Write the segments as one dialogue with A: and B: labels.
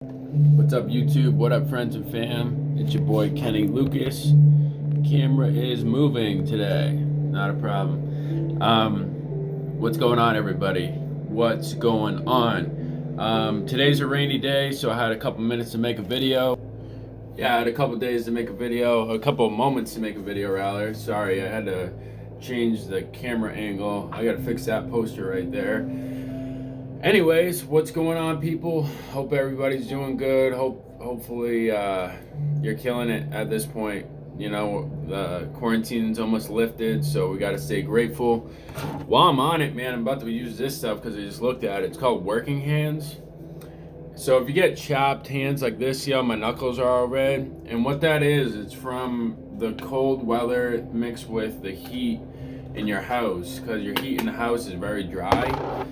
A: What's up, YouTube? What up, friends and fam? It's your boy Kenny Lucas. Camera is moving today. Not a problem. What's going on, everybody? What's going on? Today's a rainy day, so I had a couple minutes to make a video. Yeah, I had a couple days to make a video, a couple moments to make a video, rather. Sorry, I had to change the camera angle. I gotta fix that poster right there. Anyways, what's going on, people? Hope everybody's doing good. Hopefully you're killing it at this point. You know, the quarantine's almost lifted, so we got to stay grateful. While I'm on it, man, I'm about to use this stuff because I just looked at it. It's called Working Hands. So if you get chapped hands like this, see how my knuckles are all red? And what that is, it's from the cold weather mixed with the heat in your house, because your heat in the house is very dry.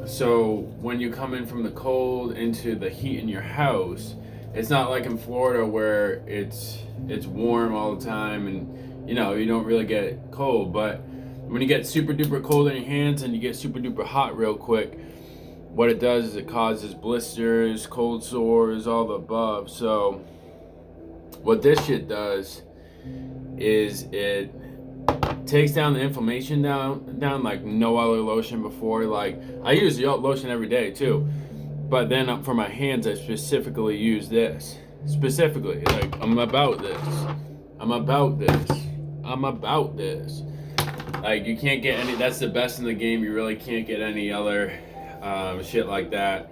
A: So when you come in from the cold into the heat in your house, it's not like in Florida where it's warm all the time and you don't really get cold. But when you get super duper cold in your hands and you get super duper hot real quick, what it does is it causes blisters, cold sores, all the above. So what this shit does is it takes down the inflammation down like no other lotion before. Like, I use lotion every day too, but then for my hands I specifically use this. Specifically, like, I'm about this. Like, you can't get any. That's the best in the game. You really can't get any other shit like that.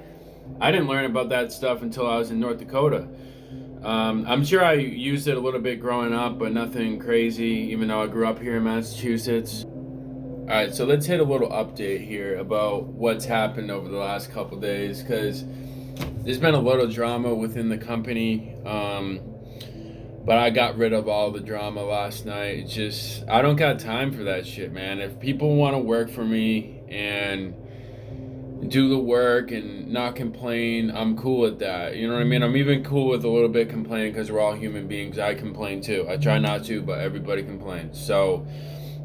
A: I didn't learn about that stuff until I was in North Dakota. I'm sure I used it a little bit growing up, but nothing crazy, even though I grew up here in Massachusetts. Alright, so let's hit a little update here about what's happened over the last couple days, because there's been a little drama within the company, but I got rid of all the drama last night. It's just, I don't got time for that shit, man. If people want to work for me and do the work and not complain, I'm cool with that. You know what I mean? I'm even cool with a little bit complaining because we're all human beings. I complain too. I try not to, but everybody complains. So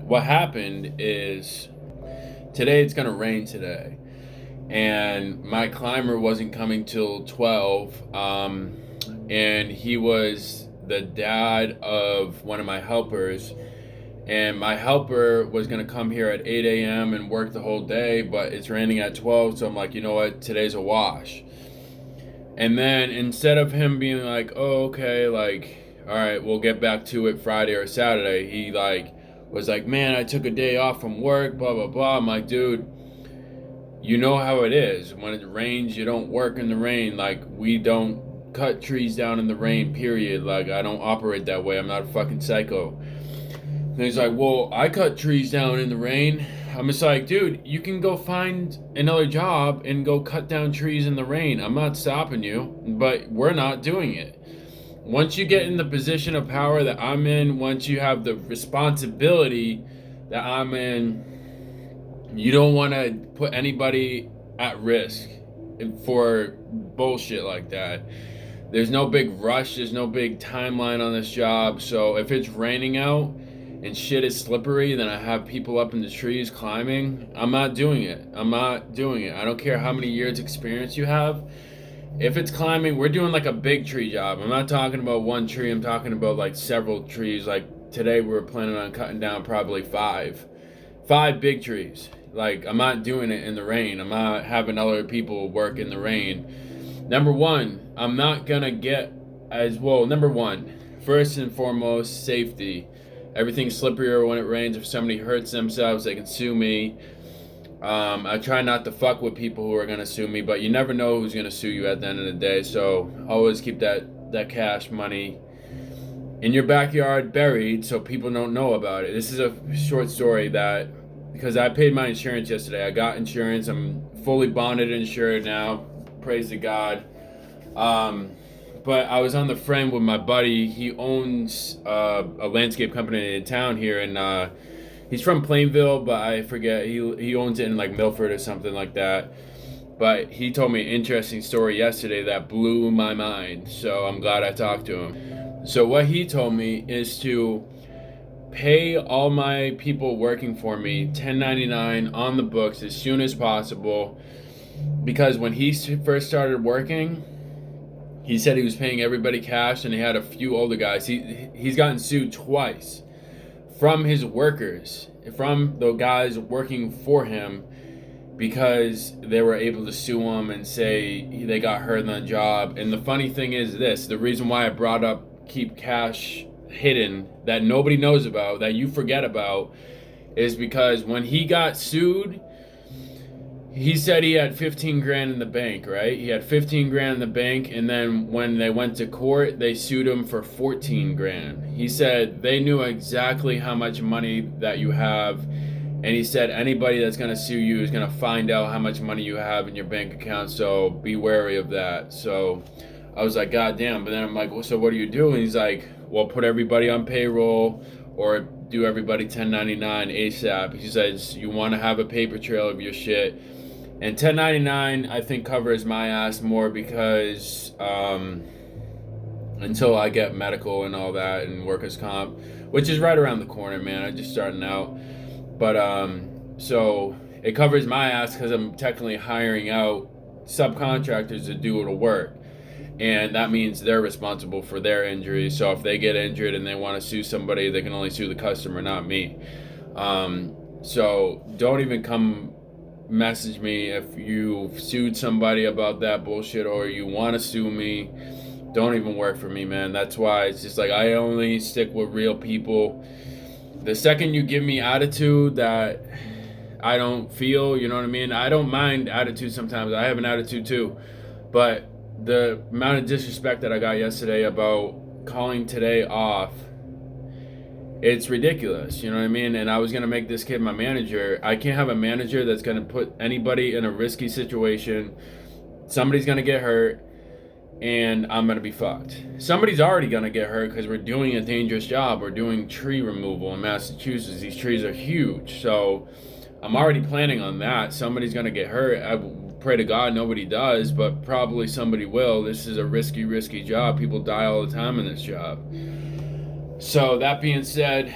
A: what happened is today it's going to rain today. And my climber wasn't coming till 12. And he was the dad of one of my helpers. And my helper was going to come here at 8 a.m. and work the whole day, but it's raining at 12, so I'm like, you know what, today's a wash. And then instead of him being like, oh, okay, like, all right, we'll get back to it Friday or Saturday, he was like, man, I took a day off from work, blah, blah, blah. I'm like, dude, you know how it is. When it rains, you don't work in the rain. Like, we don't cut trees down in the rain, period. Like, I don't operate that way. I'm not a fucking psycho. And he's like, well, I cut trees down in the rain. I'm just like, dude, you can go find another job and go cut down trees in the rain. I'm not stopping you, but we're not doing it. Once you get in the position of power that I'm in, once you have the responsibility that I'm in, you don't want to put anybody at risk for bullshit like that. There's no big rush. There's no big timeline on this job. So if it's raining out and shit is slippery, then I have people up in the trees climbing, I'm not doing it. I don't care how many years experience you have. If it's climbing, we're doing like a big tree job. I'm not talking about one tree. I'm talking about like several trees. Like today we're planning on cutting down probably five big trees. Like, I'm not doing it in the rain. I'm not having other people work in the rain. Number one, I'm not gonna get as well. Number one, first and foremost, safety. Everything's slipperier when it rains. If somebody hurts themselves, they can sue me. I try not to fuck with people who are gonna sue me, but you never know who's gonna sue you at the end of the day. So always keep that cash money in your backyard buried so people don't know about it. This is a short story because I paid my insurance yesterday. I got insurance. I'm fully bonded and insured now. Praise to God. But I was on the frame with my buddy. He owns a landscape company in town here, and he's from Plainville, but I forget. He owns it in like Milford or something like that. But he told me an interesting story yesterday that blew my mind. So I'm glad I talked to him. So what he told me is to pay all my people working for me $10.99 on the books as soon as possible. because when he first started working, he said he was paying everybody cash, and he had a few older guys. He's gotten sued twice from his workers, from the guys working for him, because they were able to sue him and say they got hurt on the job. And the funny thing is this, the reason why I brought up keep cash hidden, that nobody knows about, that you forget about, is because when he got sued, he said he had 15 grand in the bank, right? He had 15 grand in the bank, and then when they went to court, they sued him for 14 grand. He said they knew exactly how much money that you have, and he said anybody that's going to sue you is going to find out how much money you have in your bank account, so be wary of that. So I was like, God damn. But then I'm like, well, so what do you do? And he's like, well, put everybody on payroll or do everybody 1099 ASAP. He says you want to have a paper trail of your shit. And 1099, I think, covers my ass more because until I get medical and all that and workers' comp, which is right around the corner, man. I'm just starting out. But so it covers my ass because I'm technically hiring out subcontractors to do the work. And that means they're responsible for their injuries. So if they get injured and they want to sue somebody, they can only sue the customer, not me. So don't even come message me if you've sued somebody about that bullshit or you want to sue me. Don't even work for me, man. That's why it's just like I only stick with real people. The second you give me attitude that I don't feel, you know what I mean? I don't mind attitude sometimes. I have an attitude too. But the amount of disrespect that I got yesterday about calling today off, it's ridiculous, you know what I mean? And I was going to make this kid my manager. I can't have a manager that's going to put anybody in a risky situation. Somebody's going to get hurt, and I'm going to be fucked. Somebody's already going to get hurt because we're doing a dangerous job. We're doing tree removal in Massachusetts. These trees are huge, so I'm already planning on that. Somebody's going to get hurt. I pray to God nobody does, but probably somebody will. This is a risky job. People die all the time in this job. So that being said,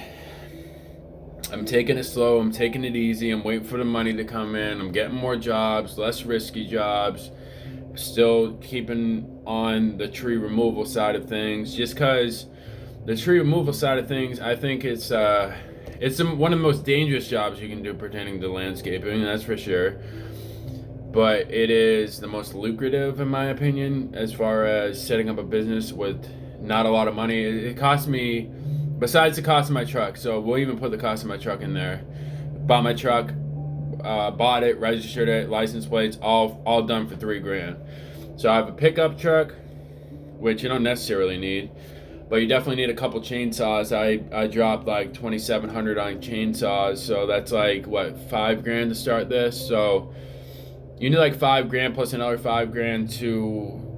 A: I'm taking it slow, I'm taking it easy, I'm waiting for the money to come in, I'm getting more jobs, less risky jobs, still keeping on the tree removal side of things, just because the tree removal side of things, I think it's one of the most dangerous jobs you can do pertaining to landscaping, that's for sure. But it is the most lucrative, in my opinion, as far as setting up a business with not a lot of money. It cost me, besides the cost of my truck, so we'll even put the cost of my truck in there. Bought my truck, bought it, registered it, license plates, all done for $3 grand. So I have a pickup truck, which you don't necessarily need, but you definitely need a couple chainsaws. I dropped like $2,700 on chainsaws, so that's like what, $5 grand to start this. So you need like $5 grand plus another $5 grand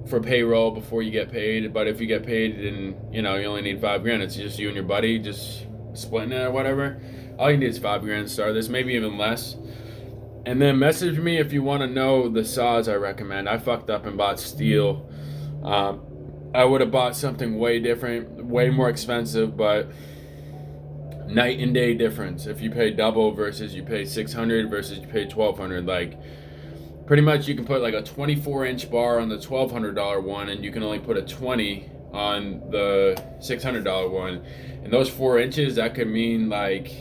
A: for payroll before you get paid. But if you get paid and you only need $5 grand, it's just you and your buddy just splitting it or whatever. All you need is $5 grand to start this, maybe even less. And then message me if you want to know the saws I recommend. I fucked up and bought steel. I would have bought something way different, way more expensive, but night and day difference. If you pay double versus you pay $600 versus you pay $1,200, like pretty much you can put like a 24-inch bar on the $1,200 one, and you can only put a 20 on the $600 one. And those 4 inches, that could mean like,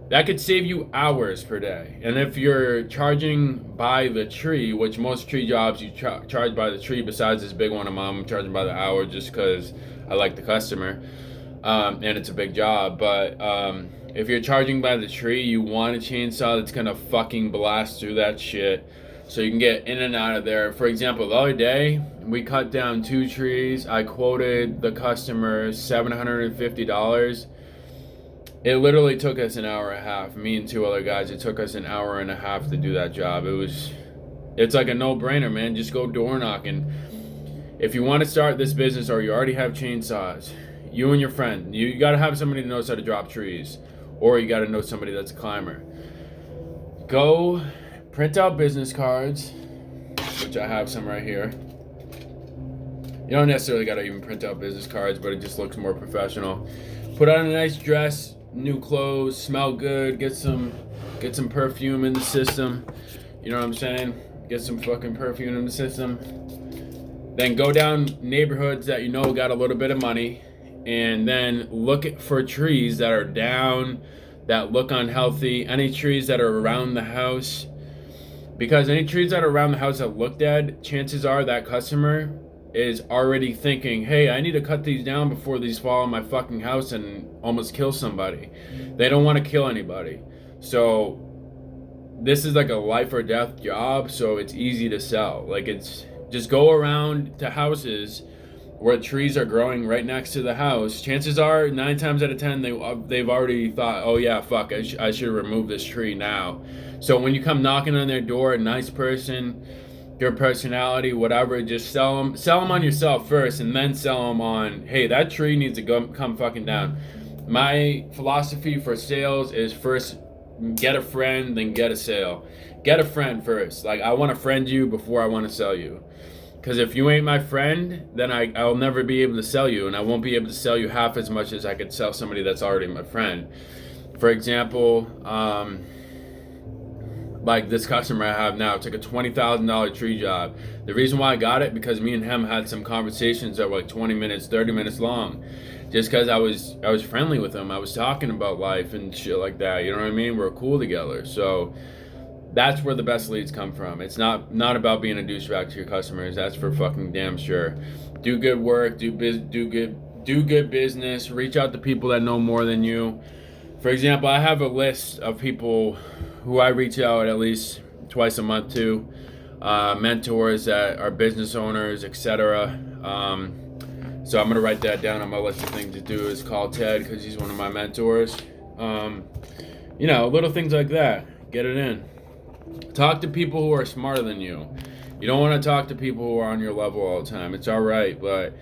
A: that could save you hours per day. And if you're charging by the tree, which most tree jobs you charge by the tree, besides this big one I'm charging by the hour just because I like the customer, and it's a big job. But if you're charging by the tree, you want a chainsaw that's gonna fucking blast through that shit so you can get in and out of there. For example, the other day, we cut down 2 trees. I quoted the customer $750. It literally took us an hour and a half. Me and 2 other guys, it took us an hour and a half to do that job. It's like a no-brainer, man. Just go door knocking. If you want to start this business or you already have chainsaws, you and your friend, you got to have somebody that knows how to drop trees, or you got to know somebody that's a climber. Go print out business cards, which I have some right here. You don't necessarily got to even print out business cards, but it just looks more professional. Put on a nice dress, new clothes, smell good, get some perfume in the system. You know what I'm saying? get some fucking perfume in the system. Then go down neighborhoods that you know got a little bit of money, and then look for trees that are down, that look unhealthy. Any trees that are around the house, because any trees that are around the house that look dead, chances are that customer is already thinking, hey, I need to cut these down before these fall on my fucking house and almost kill somebody. They don't want to kill anybody. So this is like a life or death job, so it's easy to sell. Like, it's just go around to houses where trees are growing right next to the house. Chances are 9 times out of 10 they've already thought, oh yeah, fuck, I should remove this tree now. So when you come knocking on their door, a nice person, your personality, whatever, just sell them on yourself first, and then sell them on, hey, that tree needs to come fucking down. My philosophy for sales is first get a friend, then get a sale. Get a friend first. Like, I want to friend you before I want to sell you. Because if you ain't my friend, then I'll never be able to sell you, and I won't be able to sell you half as much as I could sell somebody that's already my friend. For example, like this customer I have now took a $20,000 tree job. The reason why I got it, because me and him had some conversations that were like 20 minutes, 30 minutes long. Just because I was friendly with him. I was talking about life and shit like that. You know what I mean? We're cool together. So that's where the best leads come from. It's not about being a douchebag to your customers. That's for fucking damn sure. Do good work. Do good business. Reach out to people that know more than you. For example, I have a list of people who I reach out at least twice a month to, mentors that are business owners, etc. So I'm gonna write that down on my list of things to do. Is call Ted, because he's one of my mentors. Little things like that. Get it in. Talk to people who are smarter than you. You don't want to talk to people who are on your level all the time. It's all right, but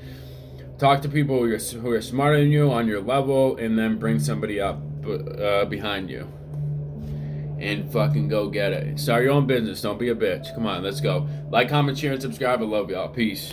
A: talk to people who are smarter than you, on your level, and then bring somebody up behind you. And fucking go get it. Start your own business. Don't be a bitch. Come on, let's go. Like, comment, share, and subscribe. I love y'all. Peace.